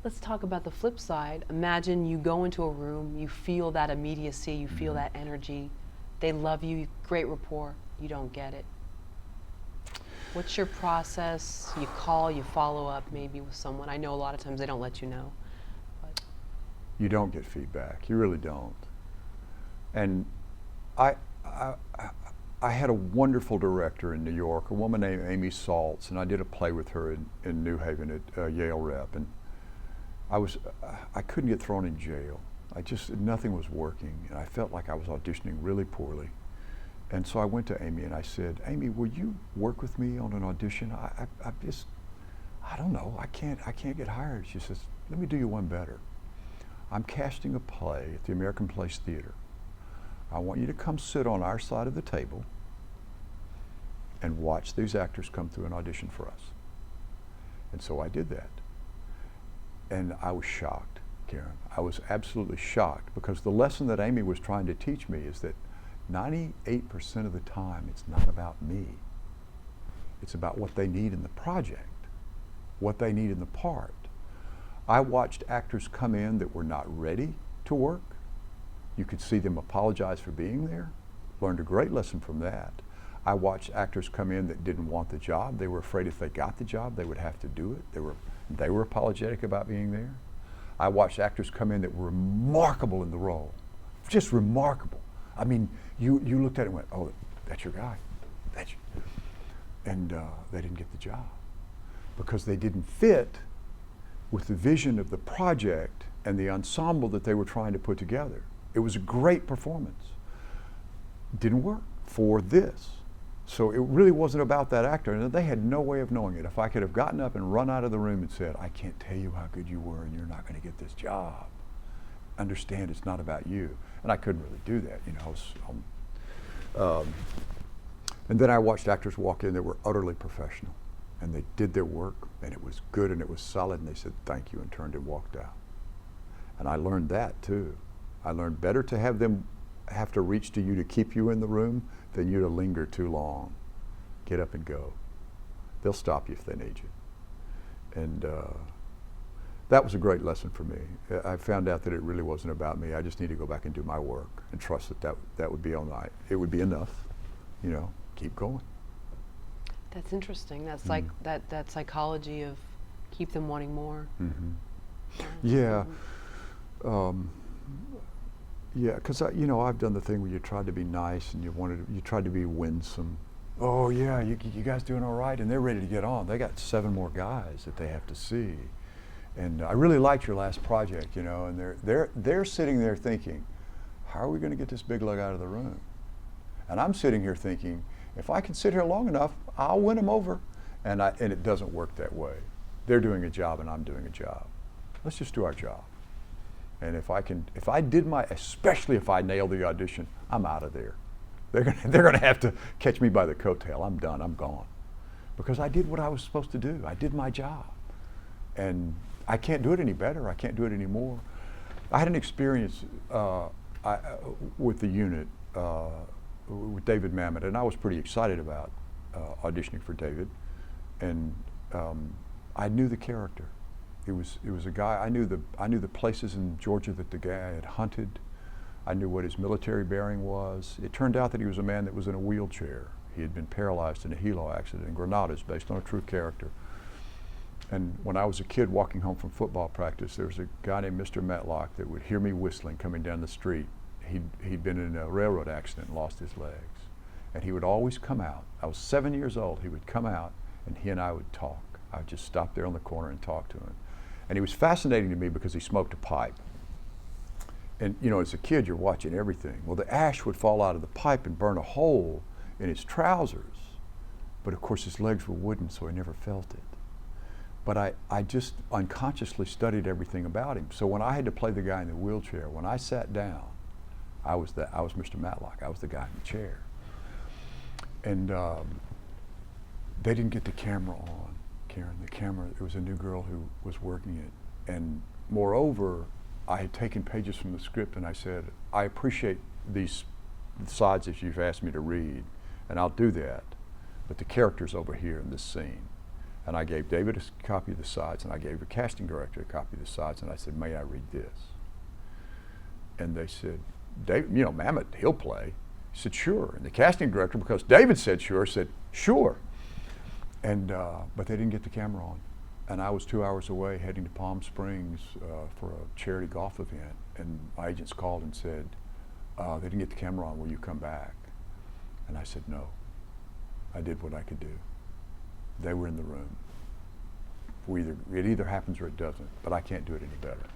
Let's talk about the flip side. Imagine you go into a room, you feel that immediacy, you feel that energy. They love you, great rapport, you don't get it. What's your process? You call, you follow up maybe with someone. I know a lot of times they don't let you know. But You don't get feedback. You really don't. And I, I, I had a wonderful director in New York, a woman named Amy Saltz, and I did a play with her in New Haven at Yale Rep. And I couldn't get thrown in jail. Nothing was working, and I felt like I was auditioning really poorly. And so I went to Amy and I said, Amy, will you work with me on an audition? I don't know, I can't get hired. She says, let me do you one better. I'm casting a play at the American Place Theater. I want you to come sit on our side of the table and watch these actors come through an audition for us. And so I did that. And I was shocked, Karen. I was absolutely shocked, because the lesson that Amy was trying to teach me is that 98% of the time it's not about me. It's about what they need in the project, what they need in the part. I watched actors come in that were not ready to work. You could see them apologize for being there. Learned a great lesson from that. I watched actors come in that didn't want the job. They were afraid if they got the job, they would have to do it. They were apologetic about being there. I watched actors come in that were remarkable in the role, just remarkable. I mean, you looked at it and went, oh, that's your guy. That's you. And they didn't get the job because they didn't fit with the vision of the project and the ensemble that they were trying to put together. It was a great performance. Didn't work for this. So it really wasn't about that actor, and they had no way of knowing it. If I could have gotten up and run out of the room and said, I can't tell you how good you were and you're not going to get this job. Understand it's not about you. And I couldn't really do that, you know. And then I watched actors walk in that were utterly professional, and they did their work, and it was good and it was solid, and they said thank you and turned and walked out. And I learned that too. I learned better to have them have to reach to you to keep you in the room than you to linger too long. Get up and go. They'll stop you if they need you. And that was a great lesson for me. I found out that it really wasn't about me. I just need to go back and do my work and trust that would be all right. It would be enough, you know, keep going. that's interesting. That's like that psychology of keep them wanting more. Yeah. Yeah, because you know, I've done the thing where you tried to be nice and you tried to be winsome. Oh yeah, you guys doing all right? And they're ready to get on. They got 7 more guys that they have to see. And I really liked your last project, you know, and they're sitting there thinking, how are we going to get this big lug out of the room? And I'm sitting here thinking, if I can sit here long enough, I'll win them over. And it doesn't work that way. They're doing a job and I'm doing a job. Let's just do our job. And especially if I nail the audition, I'm out of there. They're gonna have to catch me by the coattail. I'm done, I'm gone. Because I did what I was supposed to do. I did my job. And I can't do it any better, I can't do it anymore. I had an experience with the unit, with David Mamet, and I was pretty excited about auditioning for David. And I knew the character. It was a guy, I knew the places in Georgia that the guy had hunted. I knew what his military bearing was. It turned out that he was a man that was in a wheelchair. He had been paralyzed in a helo accident in Grenada, based on a true character. And when I was a kid walking home from football practice, there was a guy named Mr. Metlock that would hear me whistling coming down the street. He'd been in a railroad accident and lost his legs. And he would always come out. I was 7 years old. He would come out and he and I would talk. I would just stop there on the corner and talk to him. And he was fascinating to me because he smoked a pipe. And you know, as a kid, you're watching everything. Well, the ash would fall out of the pipe and burn a hole in his trousers. But of course, his legs were wooden, so he never felt it. But I just unconsciously studied everything about him. So when I had to play the guy in the wheelchair, when I sat down, I was Mr. Matlock. I was the guy in the chair. And they didn't get the camera on, Karen. It was a new girl who was working it. And moreover, I had taken pages from the script and I said, I appreciate these sides that you've asked me to read, and I'll do that. But the character's over here in this scene. And I gave David a copy of the sides, and I gave the casting director a copy of the sides, and I said, may I read this? And they said, David, you know, Mamet, he'll play. He said, sure. And the casting director, because David said sure, said, sure. And, but they didn't get the camera on. And I was 2 hours away heading to Palm Springs for a charity golf event. And my agents called and said, they didn't get the camera on, will you come back? And I said, no. I did what I could do. They were in the room. It either happens or it doesn't, but I can't do it any better.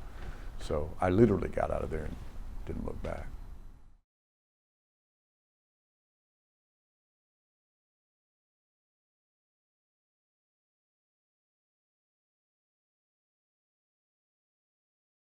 So I literally got out of there and didn't look back.